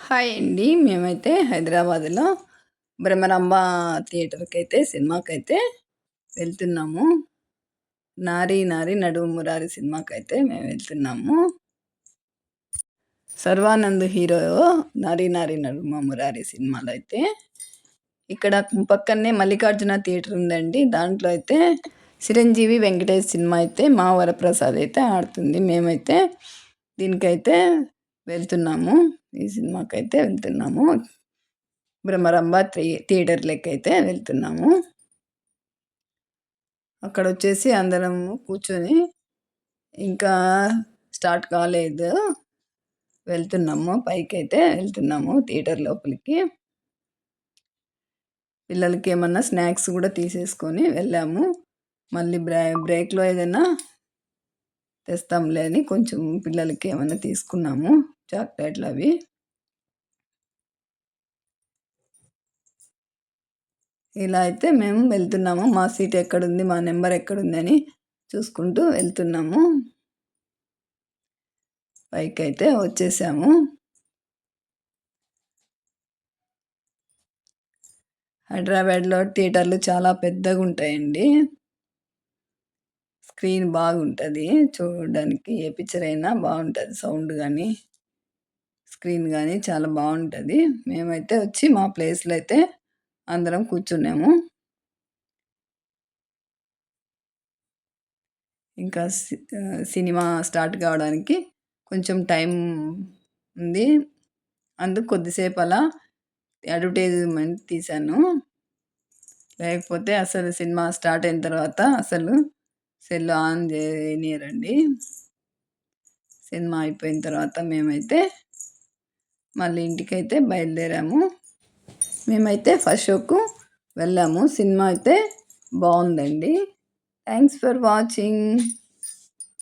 Hi అండి. మేమైతే హైదరాబాద్‌లో భ్రమరాంబ థియేటర్‌కైతే సినిమాకైతే వెళ్తున్నాము. 'నారి నారి నడుమ మురారి' సినిమాకైతే మేము వెళ్తున్నాము. సర్వానంద్ హీరో 'నారి నారి నడుమ మురారి' సినిమాలో అయితే ఇక్కడ పక్కనే మల్లికార్జున థియేటర్ ఉందండి. దాంట్లో అయితే చిరంజీవి, వెంకటేష్ సినిమా అయితే మా వరప్రసాద్ అయితే ఆడుతుంది. మేమైతే దీనికైతే వెళ్తున్నాము. ఈ సినిమాకైతే వెళ్తున్నాము. భ్రమరాంబ థియేటర్‌లకైతే వెళ్తున్నాము. అక్కడొచ్చేసి అందరము కూర్చొని ఇంకా స్టార్ట్ కాలేదు. వెళ్తున్నాము. పైకైతే వెళ్తున్నాము థియేటర్ లోపలికి. పిల్లలకి ఏమన్నా స్నాక్స్ కూడా తీసేసుకొని వెళ్ళాము. మళ్ళీ బ్రేక్‌లో ఏదైనా తెస్తాంలే అని కొంచెం పిల్లలకి ఏమన్నా తీసుకున్నాము. చాక్లెట్‌లవి. ఇలా అయితే మేము వెళ్తున్నాము. మా సీట్ ఎక్కడుంది, మా నెంబర్ ఎక్కడుందని చూసుకుంటూ వెళ్తున్నాము. పైకైతే వచ్చేసాము. హైదరాబాద్‌లో థియేటర్లు చాలా పెద్దగుంటాయండి. స్క్రీన్ బాగుంటది. చూడడానికి ఏ పిక్చర్ అయినా బావుంటది. సౌండ్ గానీ, స్క్రీన్ గానీ చాలా బావుంటది. మేమైతే వచ్చి మా ప్లేస్‌లో అయితే అందరం కూర్చున్నాము. ఇంకా సినిమా స్టార్ట్ కావడానికి కొంచెం టైం ఉంది. అందుకు కొద్దిసేపు అలా అడ్వర్టైజ్‌మెంట్ తీశాను. లేకపోతే అసలు సినిమా స్టార్ట్ అయిన తర్వాత అసలు సెల్ ఆన్ చేయనీయరండి. సినిమా అయిపోయిన తర్వాత మేమైతే మళ్ళీ ఇంటికైతే బయలుదేరాము. మేమైతే ఫస్ట్ షోకు వెళ్ళాము. సినిమా అయితే బావుందండి. Thanks for watching.